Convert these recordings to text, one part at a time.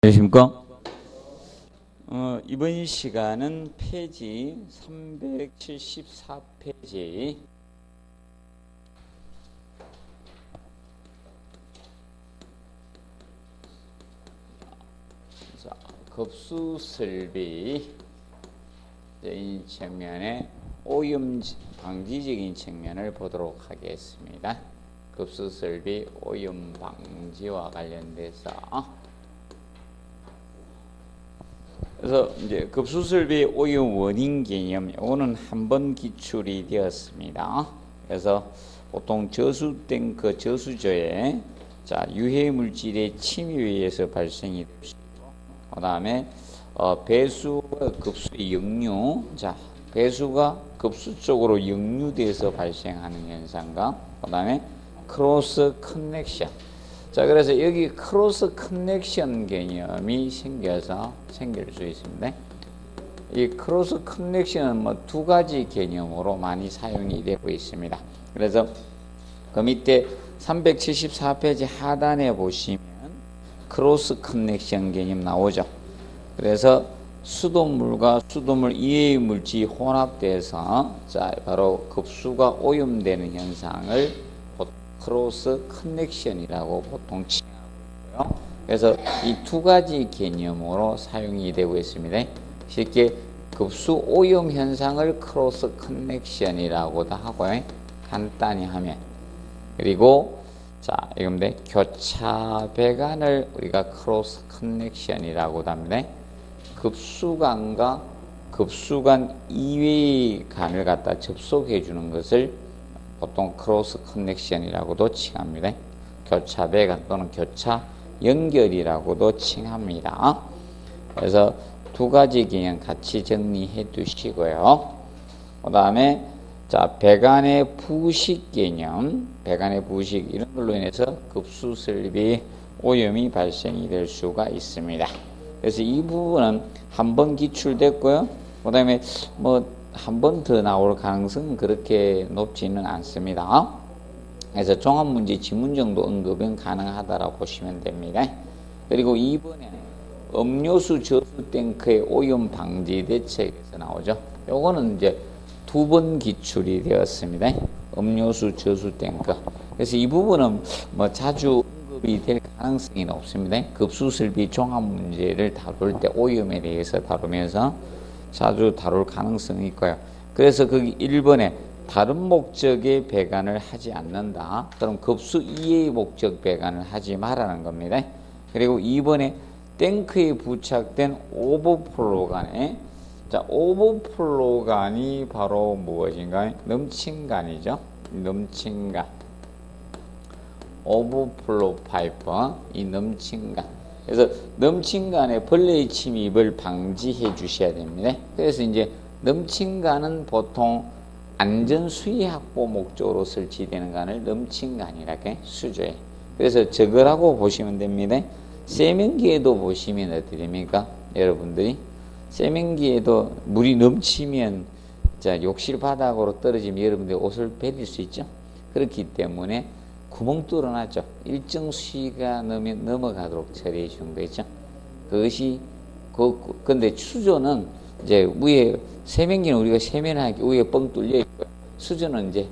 안녕하십니까? 이번 시간은 페이지 374페이지 급수설비 이 측면의 오염 방지적인 측면을 보도록 하겠습니다. 급수설비 오염 방지와 관련돼서 그래서 이제 급수설비 오염 원인 개념 이거는 한 번 기출이 되었습니다. 그래서 보통 저수된 그 저수조에 유해 물질의 침입에 의해서 발생이 되고, 그 다음에 배수와 급수의 역류, 배수가 급수 쪽으로 역류돼서 발생하는 현상과, 그 다음에 크로스 커넥션. 그래서 여기 크로스 커넥션 개념이 생길 수 있습니다. 이 크로스 커넥션은 두 가지 개념으로 많이 사용이 되고 있습니다. 그래서 그 밑에 374페이지 하단에 보시면 크로스 커넥션 개념 나오죠. 그래서 수돗물과 수돗물 이외의 물질이 혼합돼서 바로 급수가 오염되는 현상을 크로스 커넥션이라고 보통 칭하고 있고요. 그래서 이 두 가지 개념으로 사용이 되고 있습니다. 쉽게 급수 오염 현상을 크로스 커넥션이라고도 하고요. 간단히 하면. 그리고 이겁니다. 교차 배관을 우리가 크로스 커넥션이라고도 합니다. 급수관과 급수관 이외의 관을 갖다 접속해 주는 것을 보통 크로스 커넥션이라고도 칭합니다. 교차 배관 또는 교차 연결이라고도 칭합니다. 그래서 두 가지 개념 같이 정리해 두시고요. 그 다음에 배관의 부식 개념, 배관의 부식 이런 걸로 인해서 급수설비 오염이 발생이 될 수가 있습니다. 그래서 이 부분은 한 번 기출됐고요. 그 다음에 한 번 더 나올 가능성은 그렇게 높지는 않습니다. 그래서 종합문제 지문 정도 언급은 가능하다라고 보시면 됩니다. 그리고 이번에 음료수 저수 탱크의 오염 방지 대책에서 나오죠. 요거는 이제 두 번 기출이 되었습니다. 음료수 저수 탱크. 그래서 이 부분은 자주 언급이 될 가능성이 높습니다. 급수설비 종합문제를 다룰 때 오염에 대해서 다루면서 자주 다룰 가능성이 있고요. 그래서 거기 1번에 다른 목적의 배관을 하지 않는다. 그럼 급수 이외의 목적 배관을 하지 말라는 겁니다. 그리고 2번에 탱크에 부착된 오버플로관에 오버플로관이 바로 무엇인가요? 넘친관이죠. 넘친관. 오버플로 파이프, 이 넘친관. 그래서 넘친관에 벌레의 침입을 방지해 주셔야 됩니다. 그래서 이제 넘친관은 보통 안전 수위 확보 목적으로 설치되는 관을 넘친관이라고 수조에. 그래서 저거라고 보시면 됩니다. 세면기에도 보시면 어떻게 됩니까? 여러분들이 세면기에도 물이 넘치면 욕실 바닥으로 떨어지면 여러분들이 옷을 베릴 수 있죠. 그렇기 때문에 구멍 뚫어놨죠. 일정 수위가 넘어가도록 처리해 주는 거죠. 그것이, 근데 수조는 이제 위에, 세면기는 우리가 세면하기 위에 뻥 뚫려 있고요. 수조는 이제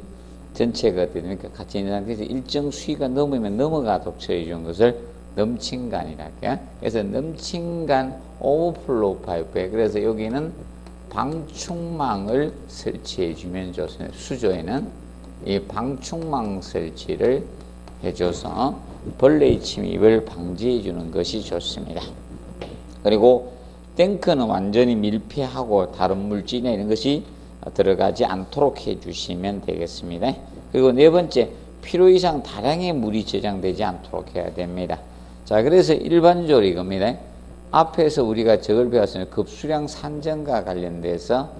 전체가 되니까 같이 있는 상태에서 일정 수위가 넘으면 넘어가도록 처리해 주는 것을 넘친관이라고 해요. 그래서 넘친관 오버플로우 파이프에, 그래서 여기는 방충망을 설치해 주면 좋습니다. 수조에는 이 방충망 설치를 해줘서 벌레의 침입을 방지해 주는 것이 좋습니다. 그리고 탱크는 완전히 밀폐하고 다른 물질이나 이런 것이 들어가지 않도록 해주시면 되겠습니다. 그리고 네 번째, 필요 이상 다량의 물이 저장되지 않도록 해야 됩니다. 그래서 일반적으로 이겁니다. 앞에서 우리가 저걸 배웠습니다. 급수량 산정과 관련돼서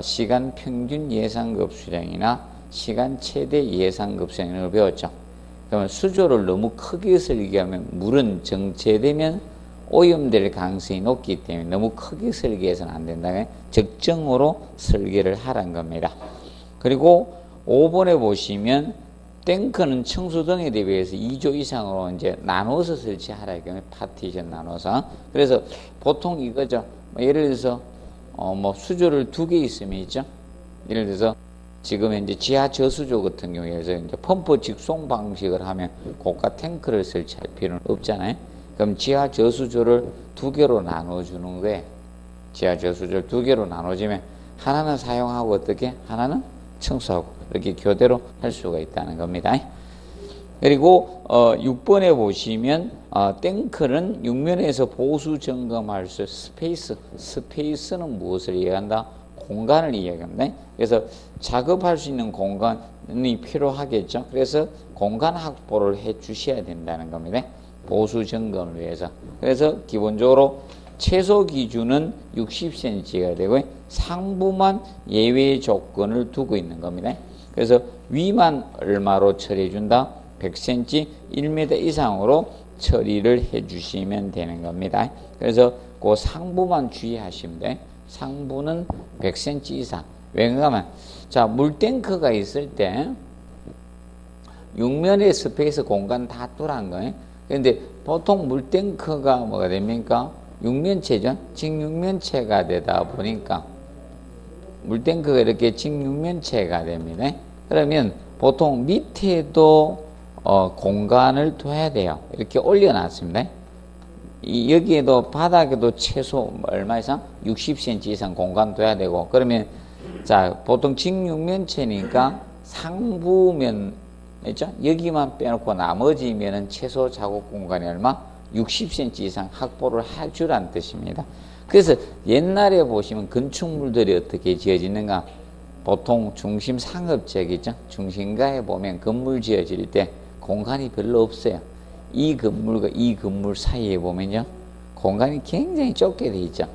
시간 평균 예상 급수량이나 시간 최대 예상 급수량을 배웠죠. 그러면 수조를 너무 크게 설계하면 물은 정체되면 오염될 가능성이 높기 때문에 너무 크게 설계해서는 안 된다. 적정으로 설계를 하라는 겁니다. 그리고 5번에 보시면 탱크는 청소등에 대비해서 2조 이상으로 이제 나눠서 설치하라 이거 파티션 나눠서. 그래서 보통 이거죠. 예를 들어서 뭐 수조를 2개 있으면 있죠. 예를 들어서 지금 이제 지하 저수조 같은 경우에서 이제 펌프 직송 방식을 하면 고가 탱크를 설치할 필요는 없잖아요. 그럼 지하 저수조를 2개로 나눠주는 거예요. 지하 저수조를 2개로 나눠주면 하나는 사용하고 어떻게 하나는 청소하고 이렇게 교대로 할 수가 있다는 겁니다. 그리고 6번에 보시면 탱크는 육면에서 보수 점검할 수 스페이스는 무엇을 이야기한다? 공간을 이야기합니다. 그래서 작업할 수 있는 공간이 필요하겠죠. 그래서 공간 확보를 해 주셔야 된다는 겁니다. 보수 점검을 위해서. 그래서 기본적으로 최소 기준은 60cm가 되고 상부만 예외 조건을 두고 있는 겁니다. 그래서 위만 얼마로 처리해 준다? 100cm 1m 이상으로 처리를 해 주시면 되는 겁니다. 그래서 그 상부만 주의하시면 돼. 상부는 100cm 이상. 왜냐하면 자, 물탱크가 있을 때 육면의 스페이스 공간 다 뚫은 거예요. 그런데 보통 물탱크가 뭐가 됩니까? 육면체죠. 직육면체가 되다 보니까 물탱크가 이렇게 직육면체가 됩니다. 그러면 보통 밑에도 공간을 둬야 돼요. 이렇게 올려놨습니다. 여기에도 바닥에도 최소 얼마 이상? 60cm 이상 공간 둬야 되고, 그러면 자 보통 직육면체니까 상부면 있죠? 여기만 빼놓고 나머지 면은 최소 작업 공간이 얼마? 60cm 이상 확보를 해주란 뜻입니다. 그래서 옛날에 보시면 건축물들이 어떻게 지어지는가? 보통 중심 상업지역이죠. 중심가에 보면 건물 지어질 때 공간이 별로 없어요. 이 건물과 이 건물 사이에 보면요, 공간이 굉장히 좁게 돼 있죠.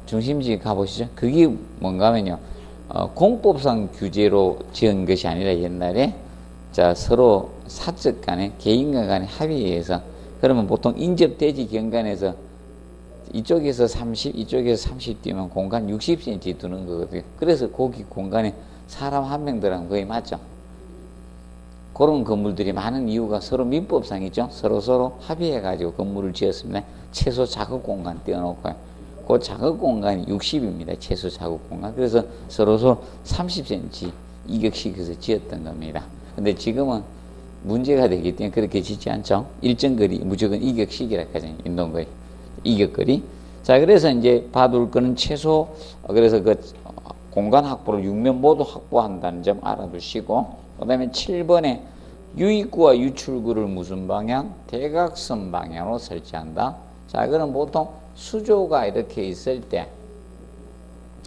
중심지 가보시죠. 그게 뭔가 하면요, 공법상 규제로 지은 것이 아니라 옛날에 자 서로 사적 간에 개인과 간에 합의해서, 그러면 보통 인접대지 경관에서 이쪽에서 30, 이쪽에서 30 뛰면 공간 60cm 두는 거거든요. 그래서 거기 공간에 사람 한 명 들어가면 거의 맞죠. 그런 건물들이 많은 이유가 서로 민법상이죠. 서로 합의해가지고 건물을 지었습니다. 최소 작업 공간 띄워놓고요. 그 작업 공간이 60입니다. 최소 작업 공간. 그래서 서로 30cm 이격시켜서 지었던 겁니다. 근데 지금은 문제가 되기 때문에 그렇게 짓지 않죠. 일정 거리 무조건 이격식이라 하잖아요. 인동거리. 이격거리. 자, 그래서 이제 봐둘 거는 최소, 그래서 그 공간 확보를 육면 모두 확보한다는 점 알아두시고, 그 다음에 7번에 유입구와 유출구를 무슨 방향? 대각선 방향으로 설치한다. 자, 그럼 보통 수조가 이렇게 있을 때,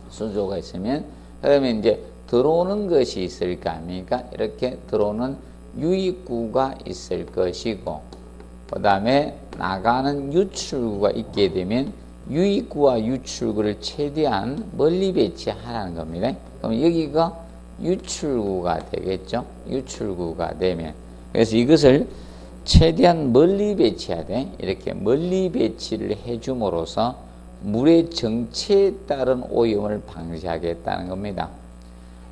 수조가 있으면, 그러면 이제 들어오는 것이 있을 거 아닙니까? 이렇게 들어오는 유입구가 있을 것이고, 그 다음에 나가는 유출구가 있게 되면 유입구와 유출구를 최대한 멀리 배치하라는 겁니다. 그럼 여기가 유출구가 되겠죠. 유출구가 되면, 그래서 이것을 최대한 멀리 배치해야 돼. 이렇게 멀리 배치를 해줌으로써 물의 정체에 따른 오염을 방지하겠다는 겁니다.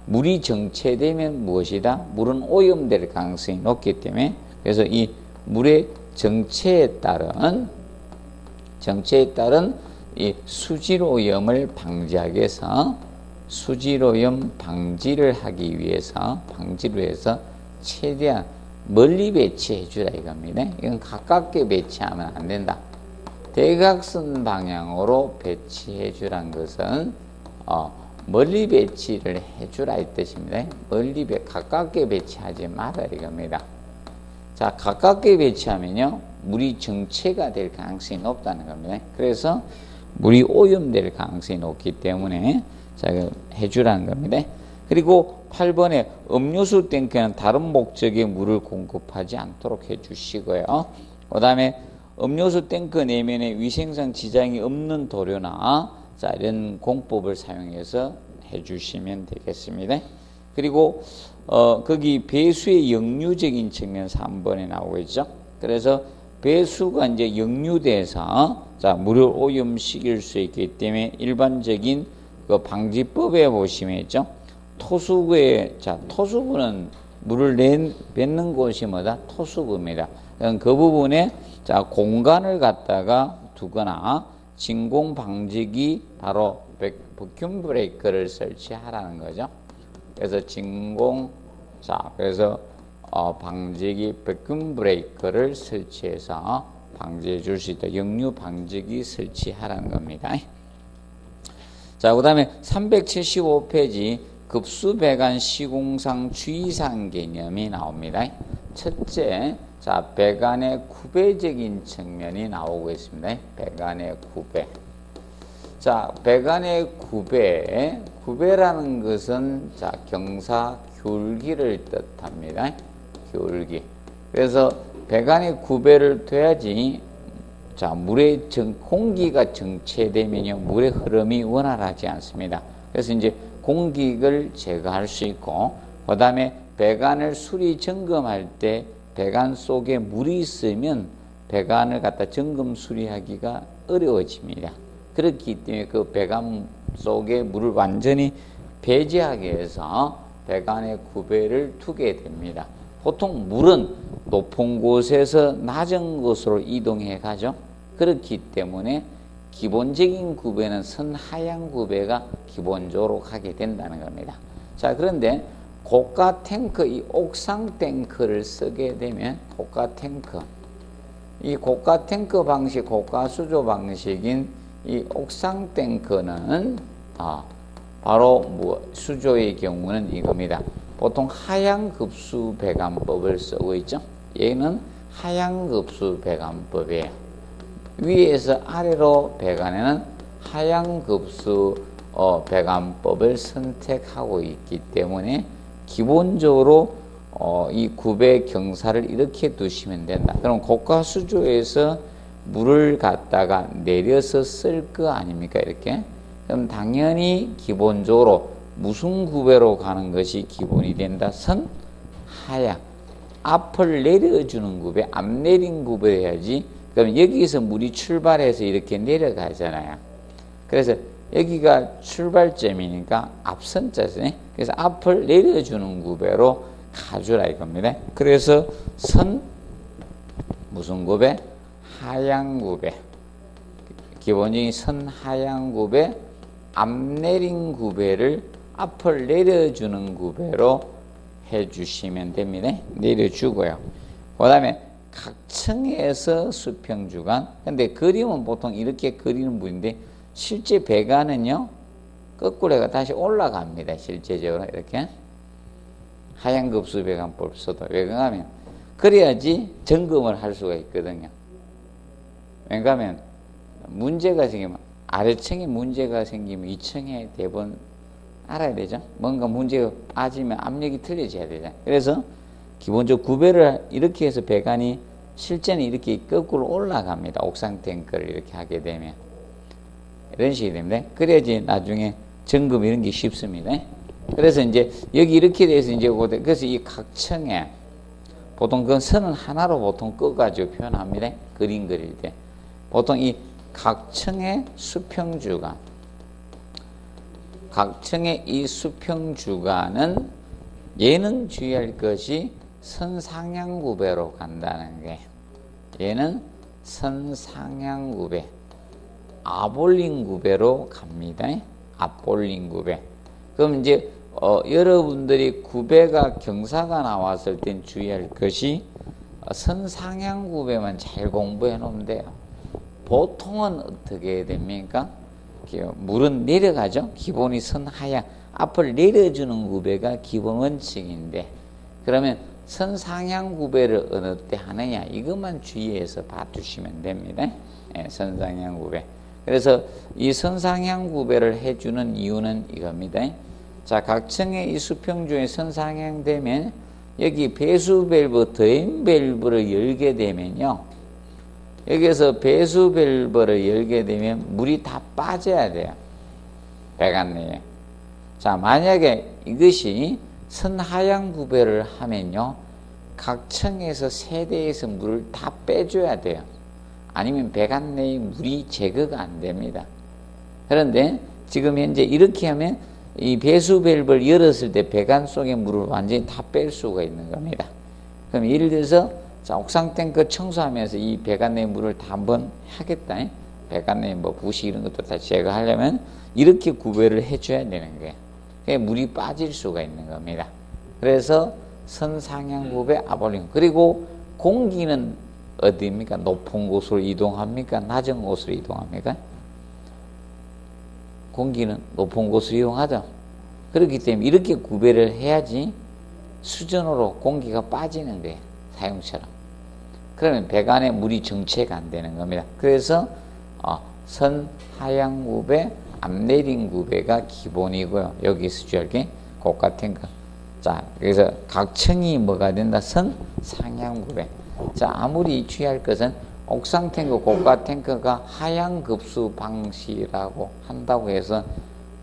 물이 정체되면 무엇이다? 물은 오염될 가능성이 높기 때문에, 그래서 이 물의 정체에 따른 이 수질오염을 방지하기 위해서, 수질오염 방지를 하기 위해서, 최대한 멀리 배치해 주라 이겁니다. 이건 가깝게 배치하면 안 된다. 대각선 방향으로 배치해 주란 것은 멀리 배치를 해 주라 이 뜻입니다. 가깝게 배치하지 마라 이겁니다. 자, 가깝게 배치하면요, 물이 정체가 될 가능성이 높다는 겁니다. 그래서 물이 오염될 가능성이 높기 때문에 자, 해주라는 겁니다. 그리고 8번에 음료수 탱크는 다른 목적의 물을 공급하지 않도록 해주시고요. 그 다음에 음료수 탱크 내면에 위생상 지장이 없는 도료나 자, 이런 공법을 사용해서 해주시면 되겠습니다. 그리고 거기 배수의 역류적인 측면 3번에 나오고 있죠. 그래서 배수가 이제 역류돼서 자, 물을 오염시킬 수 있기 때문에 일반적인 그 방지법에 보시면 있죠. 토수구에, 자, 토수구는 물을 뱉는 곳이 뭐다? 토수구입니다. 그 부분에, 자, 공간을 갖다가 두거나, 진공 방지기, 바로 버큐움 브레이커를 설치하라는 거죠. 그래서 그래서 방지기 버큐움 브레이커를 설치해서 방지해 줄 수 있다. 역류 방지기 설치하라는 겁니다. 자, 그 다음에 375페이지 급수 배관 시공상 주의사항 개념이 나옵니다. 첫째, 자, 배관의 구배적인 측면이 나오고 있습니다. 배관의 구배. 자, 배관의 구배라는 것은, 자, 경사 기울기를 뜻합니다. 기울기. 그래서 배관의 구배를 둬야지, 자, 공기가 정체되면요, 물의 흐름이 원활하지 않습니다. 그래서 이제 공기를 제거할 수 있고, 그 다음에 배관을 수리 점검할 때 배관 속에 물이 있으면 배관을 갖다 점검 수리하기가 어려워집니다. 그렇기 때문에 그 배관 속에 물을 완전히 배제하기 위해서 배관의 구배를 두게 됩니다. 보통 물은 높은 곳에서 낮은 곳으로 이동해 가죠. 그렇기 때문에 기본적인 구배는 선하향 구배가 기본적으로 가게 된다는 겁니다. 자, 그런데 고가 탱크, 이 옥상 탱크를 쓰게 되면 이 고가 탱크 방식, 고가 수조 방식인 이 옥상 탱크는 바로 수조의 경우는 이겁니다. 보통 하향급수 배관법을 쓰고 있죠. 얘는 하향급수 배관법이에요. 위에서 아래로 배관에는 하향급수 배관법을 선택하고 있기 때문에 기본적으로 이 구배 경사를 이렇게 두시면 된다. 그럼 고가 수조에서 물을 갖다가 내려서 쓸 거 아닙니까? 이렇게. 그럼 당연히 기본적으로 무슨 구배로 가는 것이 기본이 된다? 선하향. 앞을 내려주는 구배, 앞 내린 구배를 해야지. 그럼 여기서 물이 출발해서 이렇게 내려가잖아요. 그래서 여기가 출발점이니까 앞선자죠. 그래서 앞을 내려주는 구배로 가주라 이겁니다. 그래서 무슨 구배? 하향 구배. 기본적인 선하향 구배, 앞 내린 구배를 앞을 내려주는 구배로 해주시면 됩니다. 내려주고요. 그 다음에 각층에서 수평주간. 근데 그림은 보통 이렇게 그리는 분인데 실제 배관은요, 거꾸로 해가 다시 올라갑니다. 실제적으로 이렇게. 하향급수 배관법 써도. 왜 그러냐면 그래야지 점검을 할 수가 있거든요. 왜냐하면 문제가 생기면, 아래층에 문제가 생기면 위층에 대부분 알아야 되죠. 뭔가 문제가 빠지면 압력이 틀려져야 되잖아요. 그래서 기본적으로 구배를 이렇게 해서 배관이 실제는 이렇게 거꾸로 올라갑니다. 옥상 탱크를 이렇게 하게 되면. 이런 식이 됩니다. 그래야지 나중에 점검 이런 게 쉽습니다. 그래서 이제 여기 이렇게 돼서 이제 그래서 이 각층에 보통 그 선은 하나로 보통 꺼가지고 표현합니다. 그림 그릴 때. 보통 이 각층의 수평주간. 각층의 이 수평주간은 얘는 주의할 것이 선상향구배로 간다는 게, 얘는 선상향구배, 아볼링구배로 갑니다. 아볼링구배. 그럼 이제 여러분들이 구배가 경사가 나왔을 땐 주의할 것이 선상향구배만 잘 공부해 놓으면 돼요. 보통은 어떻게 됩니까? 물은 내려가죠. 기본이 선하향, 앞을 내려주는 구배가 기본 원칙인데, 그러면 선상향 구배를 어느 때 하느냐, 이것만 주의해서 봐주시면 됩니다. 선상향 구배. 그래서 이 선상향 구배를 해주는 이유는 이겁니다. 자, 각층의 이 수평주에 선상향 되면 여기 배수 밸브, 드레인 밸브를 열게 되면요, 여기에서 배수 밸브를 열게 되면 물이 다 빠져야 돼요. 배관 내에. 자, 만약에 이것이 선하향 구배를 하면요, 각층에서 세대에서 물을 다 빼줘야 돼요. 아니면 배관 내에 물이 제거가 안 됩니다. 그런데 지금 현재 이렇게 하면 이 배수 밸브를 열었을 때 배관 속의 물을 완전히 다 뺄 수가 있는 겁니다. 그럼 예를 들어서 자, 옥상 탱크 청소하면서 이 배관 내 물을 다 한번 하겠다. 배관 내 뭐 부식 이런 것도 다 제거하려면 이렇게 구별을 해줘야 되는 거예요. 그러니까 물이 빠질 수가 있는 겁니다. 그래서 선상향 구배 아볼링. 그리고 공기는 어디입니까? 높은 곳으로 이동합니까? 낮은 곳으로 이동합니까? 공기는 높은 곳으로 이동하죠. 그렇기 때문에 이렇게 구별을 해야지 수전으로 공기가 빠지는 거예요. 사용처럼. 그러면 배관에 물이 정체가 안 되는 겁니다. 그래서 선하향 구배, 앞내린 구배가 기본이고요. 여기서 주의할 게 고가 탱크. 자, 그래서 각층이 뭐가 된다? 선상향 구배. 자, 아무리 주의할 것은 옥상 탱크, 고가 탱크가 하향 급수 방식이라고 한다고 해서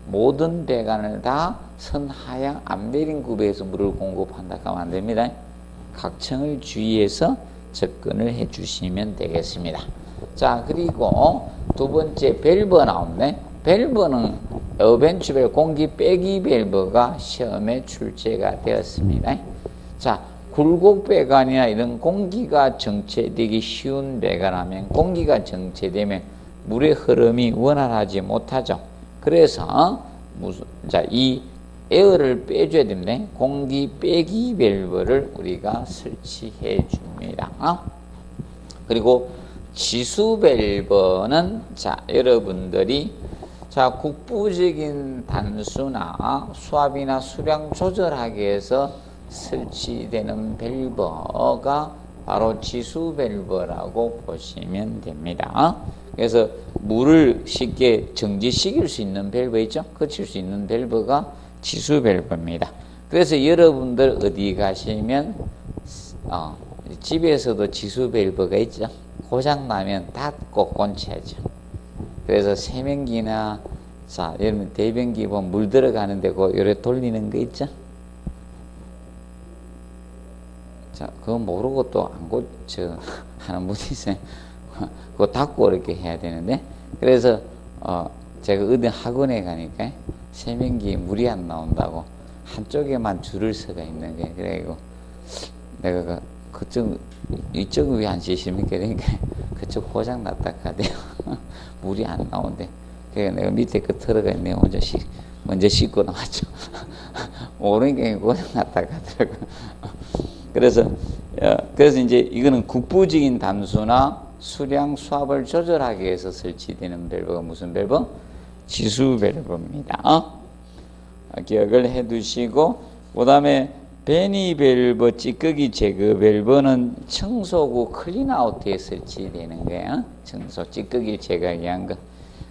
모든 배관을 다 선하향 앞내린 구배에서 물을 공급한다 하면 안 됩니다. 각층을 주의해서 접근을 해 주시면 되겠습니다. 자, 그리고 두 번째 밸브 나오네. 밸브는 어벤츠 밸브, 공기 빼기 밸브가 시험에 출제가 되었습니다. 자, 굴곡 배관이나 이런 공기가 정체되기 쉬운 배관하면 공기가 정체되면 물의 흐름이 원활하지 못하죠. 그래서 이 에어를 빼줘야 됩니다. 공기 빼기 밸브를 우리가 설치해 줍니다. 그리고 지수 밸브는 자, 여러분들이 자, 국부적인 단수나 수압이나 수량 조절하기 위해서 설치되는 밸브가 바로 지수 밸브라고 보시면 됩니다. 그래서 물을 쉽게 정지시킬 수 있는 밸브 있죠? 거칠 수 있는 밸브가 지수 밸브입니다. 그래서 여러분들 어디 가시면 집에서도 지수 밸브가 있죠? 고장 나면 닫고 꼰쳐야죠. 그래서 세면기나 자, 여러분 대변기 보면 물 들어가는데 그 요래 돌리는 거 있죠? 자, 그거 모르고 또 안 고쳐 하는 분이 있어요. 그거 닫고 이렇게 해야 되는데, 그래서 제가 어디 학원에 가니까 세면기에 물이 안 나온다고 한쪽에만 줄을 서가 있는 거예요. 그래가지고 내가 이쪽 왜 안 씻습니까? 그러니까 그쪽 고장 났다 하대요. 물이 안 나온대. 그래서 내가 밑에 그 들어가 있네. 먼저 씻고 나왔죠. 모르니까 고장 났다 하더라고요. 그래서 이제 이거는 국부적인 담수나 수량 수압을 조절하기 위해서 설치되는 밸브가 무슨 밸브? 지수 밸브입니다. 기억을 해 두시고, 그 다음에 베니 밸브, 찌꺼기 제거 밸브는 청소구 클린아웃에 설치되는 거예요. 청소, 찌꺼기를 제거하기 위한 거.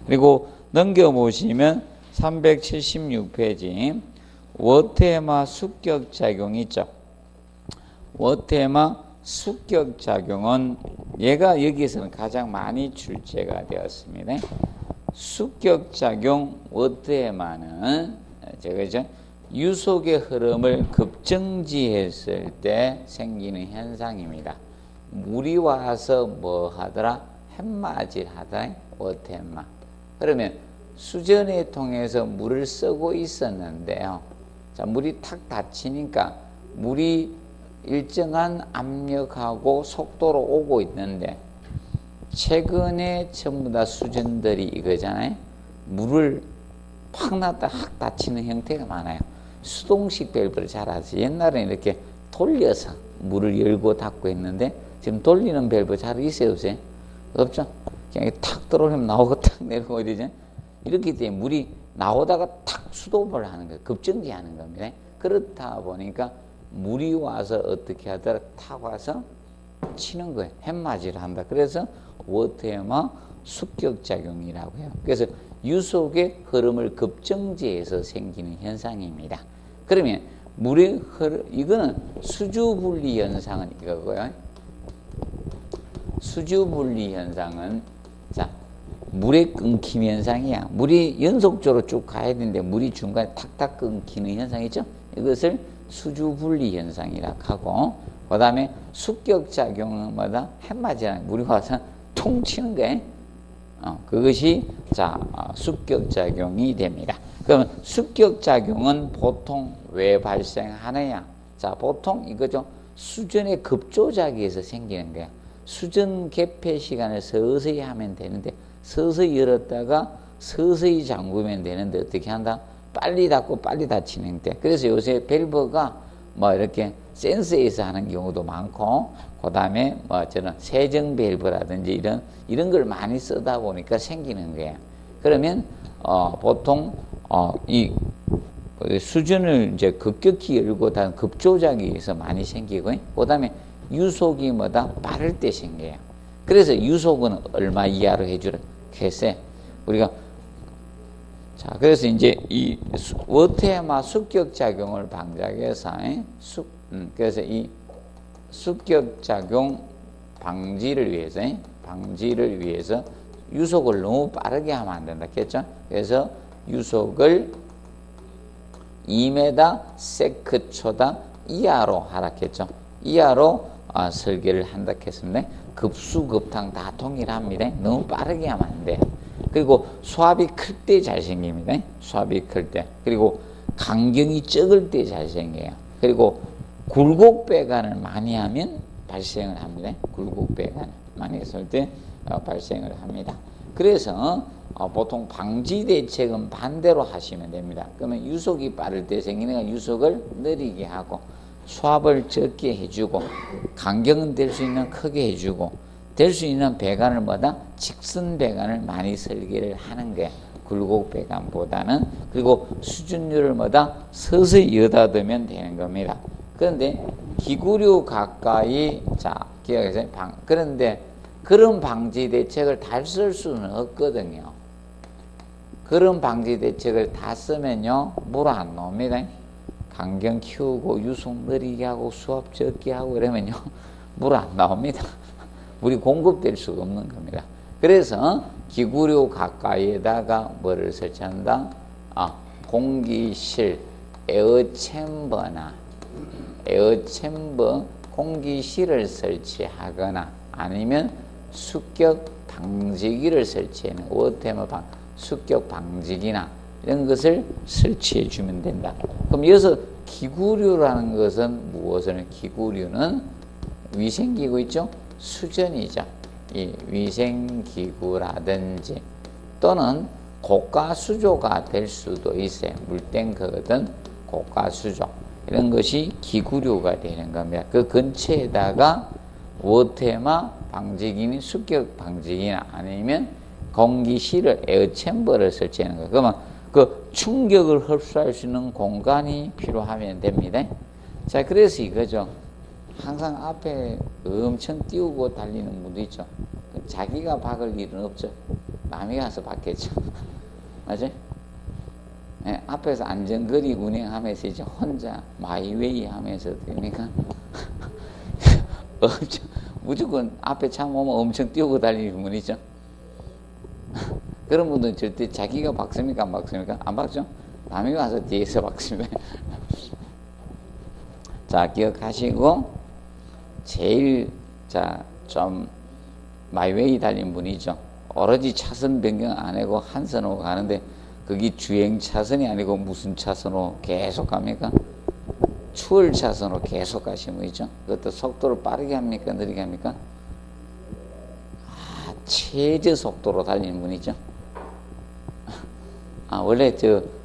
그리고 넘겨보시면 376페이지 워테마 습격작용 있죠. 워테마 습격작용은 얘가 여기서는 가장 많이 출제가 되었습니다. 습격작용 워테마는 저거죠. 유속의 흐름을 급정지했을 때 생기는 현상입니다. 물이 와서 뭐 하더라? 햇맞을 하더라? 워테마. 그러면 수전을 통해서 물을 쓰고 있었는데요. 자, 물이 탁 닫히니까 물이 일정한 압력하고 속도로 오고 있는데, 최근에 전부 다 수전들이 이거잖아요. 물을 팍 놨다 확 닫히는 형태가 많아요. 수동식 밸브를 잘 아세요. 옛날에는 이렇게 돌려서 물을 열고 닫고 했는데, 지금 돌리는 밸브 잘 있어요, 없어요? 없죠? 그냥 탁 들어오면 나오고 탁 내려오고 되죠? 이렇기 때문에 물이 나오다가 탁 수도를 하는 거예요. 급정지 하는 겁니다. 그렇다 보니까 물이 와서 어떻게 하더라? 탁 와서 치는 거예요. 햇맞이를 한다. 그래서 워테마 습격작용이라고 해요. 그래서 유속의 흐름을 급정지해서 생기는 현상입니다. 그러면 물의 이거는 수주분리 현상은 이거고요. 수주분리 현상은 자, 물의 끊김 현상이야. 물이 연속적으로 쭉 가야 되는데 물이 중간에 탁탁 끊기는 현상이죠. 이것을 수주분리 현상이라고 하고, 그 다음에 습격작용은 뭐다? 햇맞이랑 물이 와서 퉁 치는 거예요. 그것이 습격작용이 됩니다. 그러면 습격작용은 보통 왜 발생하느냐? 자, 보통 이거죠. 수전의 급조작에 의해서 생기는 거야. 수전 개폐 시간을 서서히 하면 되는데 서서히 열었다가 서서히 잠그면 되는데 어떻게 한다? 빨리 닫고 빨리 닫히는 데. 그래서 요새 밸브가 뭐 이렇게 센서에서 하는 경우도 많고, 그 다음에 뭐 저는 세정 밸브라든지 이런 걸 많이 쓰다 보니까 생기는 거예요. 그러면 보통 이 수준을 이제 급격히 열고 닫는 급조작에 의해서 많이 생기고, 그 다음에 유속이 빠를 때 생겨요. 그래서 유속은 얼마 이하로 해주라 했어요. 우리가 자, 그래서 이제 이 워테마 습격작용을 방지하기 위해서 그래서 이 습격작용 방지를 위해서 유속을 너무 빠르게 하면 안 된다 했죠. 그래서 유속을 2m 세크초당 이하로 하라 했죠. 이하로 설계를 한다 했습니다. 급수급탕 다 동일합니다. 너무 빠르게 하면 안 돼요. 그리고 수압이 클 때 잘 생깁니다. 수압이 클 때. 그리고 간경이 적을 때 잘 생겨요. 그리고 굴곡 배관을 많이 하면 발생을 합니다. 굴곡 배관을 많이 했을 때 발생을 합니다. 그래서 보통 방지 대책은 반대로 하시면 됩니다. 그러면 유속이 빠를 때 생기는 건 유속을 느리게 하고, 수압을 적게 해주고, 간경은 될 수 있는 크게 해주고, 될 수 있는 배관을 직선 배관을 많이 설계를 하는 거야. 굴곡 배관보다는. 그리고 수준율을 서서히 여닫으면 되는 겁니다. 그런데 기구류 가까이, 자, 기억하세요. 그런데 그런 방지 대책을 다 쓸 수는 없거든요. 그런 방지 대책을 다 쓰면요, 물 안 나옵니다. 간경 키우고 유속 느리게 하고 수압 적게 하고 이러면요, 물 안 나옵니다. 물이 공급될 수가 없는 겁니다. 그래서 기구류 가까이에다가 뭐를 설치한다? 공기실, 에어챔버, 공기실을 설치하거나 아니면 습격 방지기를 설치하는 워테머 습격 방지기나 이런 것을 설치해 주면 된다. 그럼 여기서 기구류라는 것은 무엇을? 기구류는 위생기구 있죠? 수전이죠. 이 위생기구라든지 또는 고가수조가 될 수도 있어요. 물탱크거든 고가수조. 이런 것이 기구류가 되는 겁니다. 그 근처에다가 워테마 방지기니 습격 방지기나 아니면 공기실을 에어챔버를 설치하는 거예요. 그러면 그 충격을 흡수할 수 있는 공간이 필요하면 됩니다. 자, 그래서 이거죠. 항상 앞에 엄청 띄우고 달리는 분도 있죠. 자기가 박을 일은 없죠. 남이 가서 박겠죠. 맞아요? 네, 앞에서 안전거리 운행하면서 이제 혼자 마이웨이 하면서 됩니까? 엄청, 무조건 앞에 차 오면 엄청 띄우고 달리는 분 있죠. 그런 분들은 절대 자기가 박습니까? 안 박습니까? 안 박죠? 남이 와서 뒤에서 박습니다. 자, 기억하시고, 제일, 좀, 마이웨이 달린 분이죠. 오로지 차선 변경 안 하고 한 선으로 가는데, 그게 주행 차선이 아니고 무슨 차선으로 계속 갑니까? 추월 차선으로 계속 가시는 분 있죠. 그것도 속도를 빠르게 합니까? 느리게 합니까? 최저 속도로 달리는 분이죠. 원래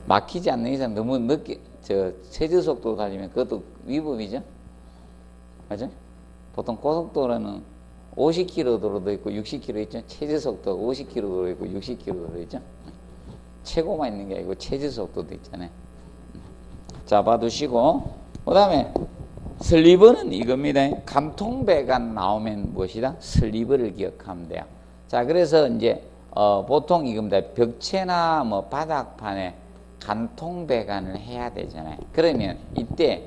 막히지 않는 이상 너무 늦게, 최저 속도로 달리면 그것도 위법이죠. 맞죠? 보통 고속도로는 50km 도로도 있고 60km 있죠. 최저 속도가 50km 도로 있고 60km 도로 있죠. 최고만 있는 게 아니고 최저 속도도 있잖아요. 자, 봐두시고, 그 다음에 슬리버는 이겁니다. 감통배관 나오면 무엇이다? 슬리버를 기억하면 돼요. 자, 그래서 이제 보통 이겁니다. 벽체나 뭐 바닥판에 간통배관을 해야 되잖아요. 그러면 이때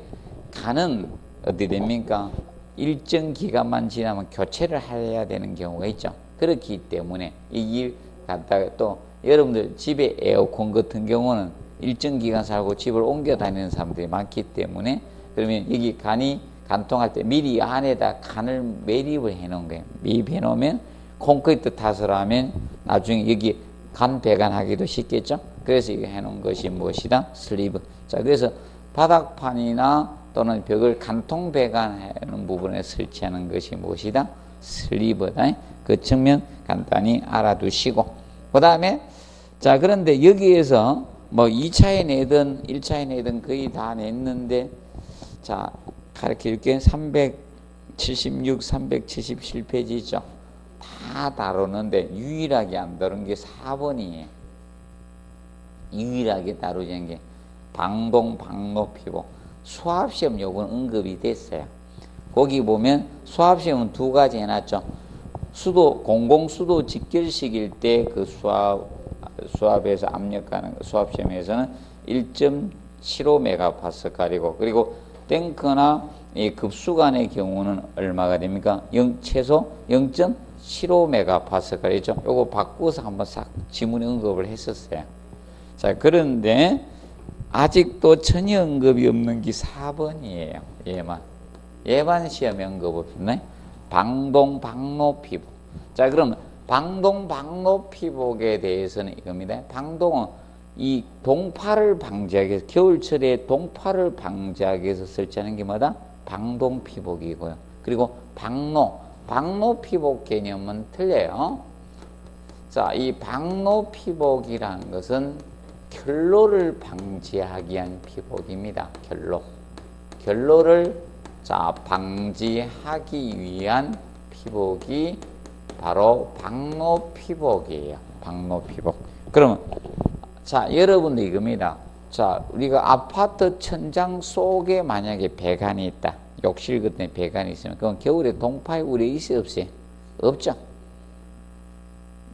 간은 어디 됩니까? 일정 기간만 지나면 교체를 해야 되는 경우가 있죠. 그렇기 때문에 이 갖다가 또 여러분들 집에 에어컨 같은 경우는 일정 기간 살고 집을 옮겨 다니는 사람들이 많기 때문에, 그러면 여기 간이 간통할 때 미리 안에다 간을 매립을 해 놓은 거예요. 매입해 놓으면 콘크리트 탓을 하면 나중에 여기 간 배관하기도 쉽겠죠. 그래서 이거 해놓은 것이 무엇이다? 슬리브. 자, 그래서 바닥판이나 또는 벽을 간통 배관하는 부분에 설치하는 것이 무엇이다? 슬리브다. 그 측면 간단히 알아두시고, 그 다음에 자, 그런데 여기에서 뭐 2차에 내든 1차에 내든 거의 다 냈는데, 자, 가르쳐 줄게. 376, 377페이지 있죠. 다 다루는데 유일하게 안 다룬 게 4번이에요. 유일하게 다루는 게 방동, 방로, 피복. 수압시험 요건 언급이 됐어요. 거기 보면 수압시험은 두 가지 해놨죠. 수도, 공공수도 직결식일 때 그 수압에서 압력가는 수압시험에서는 1.75메가파스칼이고, 그리고 탱크나 이 급수관의 경우는 얼마가 됩니까? 최소 0.75메가파스칼이죠. 요거 바꾸어서 한번 싹 지문에 언급을 했었어요. 자, 그런데 아직도 전혀 언급이 없는 게 4번이에요. 얘만 시험에 언급 없네. 방동, 방로, 피복. 자, 그럼 방동, 방로, 피복에 대해서는 이겁니다. 방동은 이 동파를 방지하기 위해서, 겨울철에 동파를 방지하기 위해서 설치하는 게 뭐다? 방동, 피복이고요. 그리고 방로, 방로, 피복 개념은 틀려요. 자, 이 방로, 피복이라는 것은 결로를 방지하기 위한 피복입니다. 결로를 자, 방지하기 위한 피복이 바로 방로 피복이에요. 방로 피복. 그러면 자, 여러분들 이겁니다. 자, 우리가 아파트 천장 속에 만약에 배관이 있다. 욕실 같은 배관이 있으면 그건 겨울에 동파의 우려 있어요, 없어요? 없죠.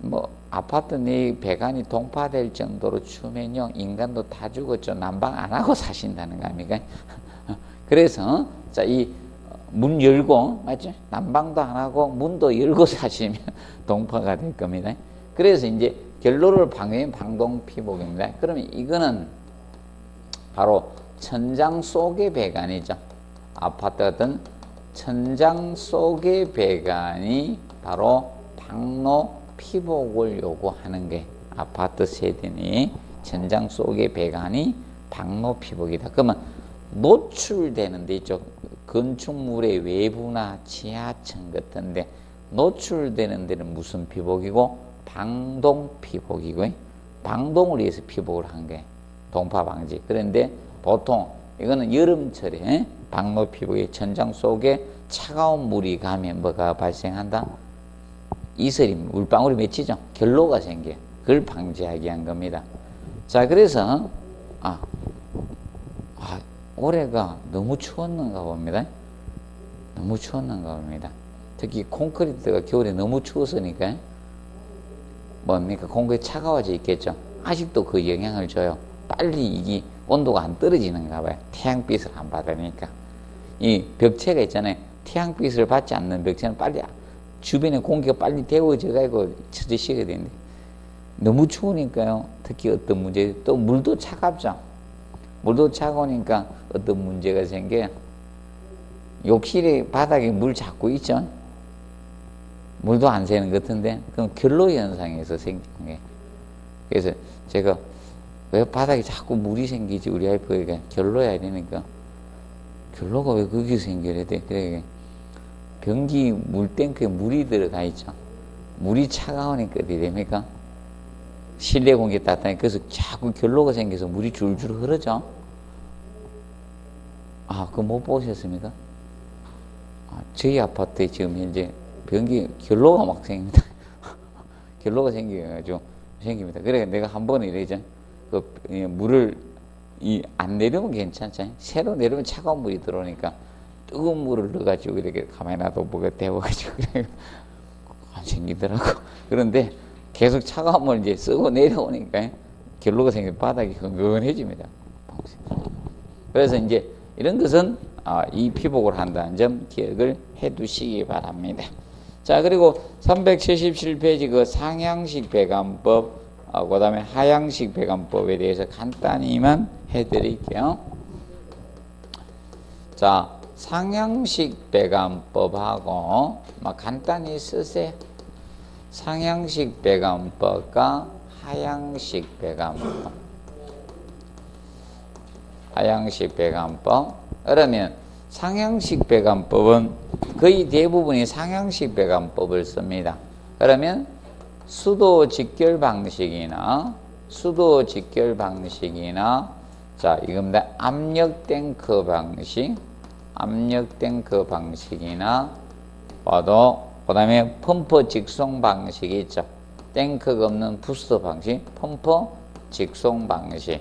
뭐 아파트 내 배관이 동파될 정도로 추우면요, 인간도 다 죽었죠. 난방 안 하고 사신다는 거 아닙니까? 그래서 자, 이 문 열고, 맞죠? 난방도 안 하고 문도 열고 사시면 동파가 될 겁니다. 그래서 이제 결로를 방해한 방동 피복입니다. 그러면 이거는 바로 천장 속의 배관이죠. 아파트 같은 천장 속의 배관이 바로 방로 피복을 요구하는 게, 아파트 세대니 천장 속의 배관이 방로 피복이다. 그러면 노출되는 데 있죠. 건축물의 외부나 지하층 같은데 노출되는 데는 무슨 피복이고? 방동 피복이고, 방동을 위해서 피복을 한 게 동파 방지. 그런데 보통 이거는 여름철에 방로 피복의 천장 속에 차가운 물이 가면 뭐가 발생한다? 이슬이, 물방울이 맺히죠. 결로가 생겨요. 그걸 방지하기 위한 겁니다. 자, 그래서 올해가 너무 추웠는가 봅니다. 너무 추웠는가 봅니다. 특히 콘크리트가 겨울에 너무 추웠으니까 뭡니까? 콘크리트 차가워져 있겠죠. 아직도 그 영향을 줘요. 빨리 이게 온도가 안 떨어지는가 봐요. 태양빛을 안 받으니까. 이 벽체가 있잖아요. 태양빛을 받지 않는 벽체는 빨리 주변에 공기가 빨리 데워져 가지고 처지시게 되는데, 너무 추우니까요. 특히 어떤 문제, 또 물도 차갑죠. 물도 차가우니까 어떤 문제가 생겨요. 욕실에 바닥에 물 자꾸 있죠. 물도 안 새는 것 같은데, 그럼 결로 현상에서 생기는 거예요. 그래서 제가 왜 바닥에 자꾸 물이 생기지? 우리 와이프가 결로야 이러니까, 결로가 왜 거기 생겨야 돼? 그래, 변기 물탱크에 물이 들어가 있죠. 물이 차가우니까 어떻게 됩니까? 실내 공기 따뜻하니까 그래서 자꾸 결로가 생겨서 물이 줄줄 흐르죠. 그거 못 보셨습니까? 저희 아파트에 지금 현재 변기 결로가 막 생깁니다. 결로가 생겨가지고 생깁니다. 그래 내가 한 번에 이러죠. 그 물을 안 내려면 괜찮잖아요. 새로 내려면 차가운 물이 들어오니까 뜨거운 물을 넣어가지고 이렇게 가만히 놔도 뭐가 데워가지고 그래 안 생기더라고. 그런데 계속 차가운 물 이제 쓰고 내려오니까 결로가 생기면 바닥이 흥건해집니다. 그래서 이제 이런 것은 이 피복을 한다는 점 기억을 해 두시기 바랍니다. 자, 그리고 377페이지 그 상향식 배관법, 그 다음에 하향식 배관법에 대해서 간단히만 해 드릴게요. 자, 상향식 배관법하고 간단히 쓰세요. 상향식 배관법과 하향식 배관법. 하향식 배관법. 그러면 상향식 배관법은 거의 대부분이 상향식 배관법을 씁니다. 그러면 수도 직결 방식이나 자, 이겁니다. 압력 탱크 방식이나 또 그다음에 펌프 직송 방식이 있죠. 탱크가 없는 부스터 방식, 펌프 직송 방식.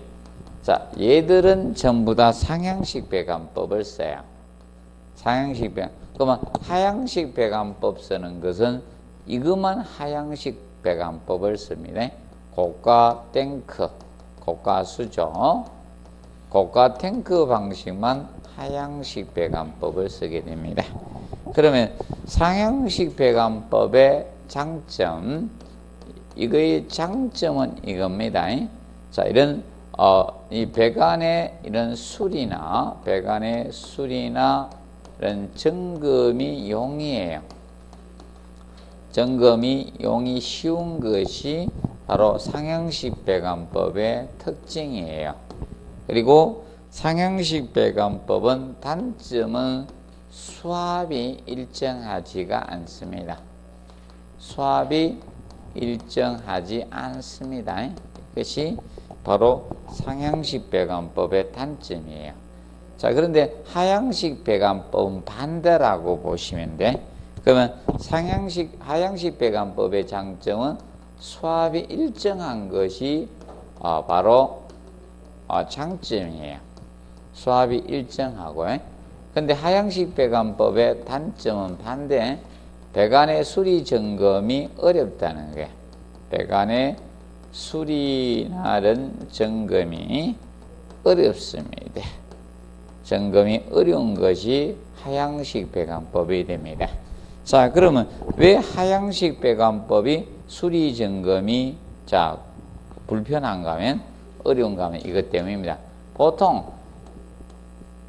자, 얘들은 전부 다 상향식 배관법을 써요. 상향식 배관. 그러면 하향식 배관법 쓰는 것은 이것만 하향식 배관법을 씁니다. 고가 탱크, 고가 수조, 고가 탱크 방식만 하향식 배관법을 쓰게 됩니다. 그러면 상향식 배관법의 장점, 이거의 장점은 이겁니다. 자, 이런 이 배관의 이런 수리나 이런 점검이 용이해요. 점검이 용이 쉬운 것이 바로 상향식 배관법의 특징이에요. 그리고 상향식 배관법은 단점은 수압이 일정하지가 않습니다. 수압이 일정하지 않습니다. 이것이 바로 상향식 배관법의 단점이에요. 자, 그런데 하향식 배관법은 반대라고 보시면 돼. 그러면 하향식 배관법의 장점은 수압이 일정한 것이 바로 장점이에요. 수압이 일정하고요. 근데 하향식 배관법의 단점은 반대, 배관의 수리 점검이 어렵다는 거예요. 배관의 수리나 이런 점검이 어렵습니다. 점검이 어려운 것이 하향식 배관법이 됩니다. 자, 그러면 왜 하향식 배관법이 수리 점검이 불편한가 하면, 어려운가 하면 이것 때문입니다. 보통